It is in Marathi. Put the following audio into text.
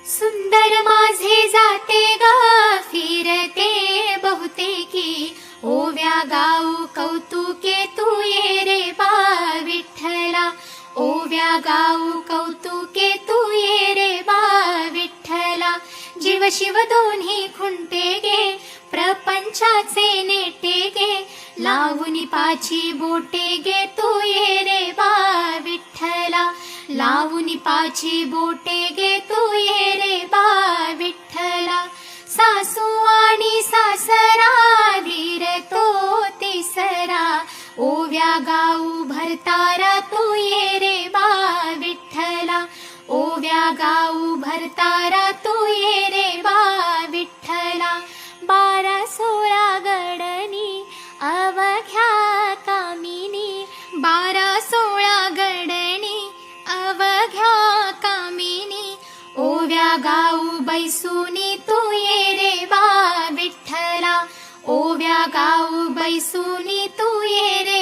सुंदर माझे जाते ग फिरते बहुतेकी, ओव्या गाऊ कौतुके तू ये रे बा विठ्ठला, ओव्या गाऊ कौतुके तू ये रे बा विठ्ठला. जीव शिव दोन्ही खुंटे गे, प्रपंचाचे नेटे गे, लावून पाची बोटे गे तू ये रे बा विठ्ठला, लावून पाची बोटे गे तू ये रे बा विठ्ठला. सासू आणि सासरा धीर तो तिसरा, ओव्या गाऊ भरतारा तू ये रे बा विठ्ठला, ओव्या गाऊ भरतारा तू ये रे बा विठ्ठला. 12-16 गडणी अवघ्या कामिनी, 12-16 गडणी अवघ्या कामिनी, ओव्या गाऊ बैसुनी तू ये रे बा विठ्ठला, ओव्या गाऊ बैसुनी तू ये रे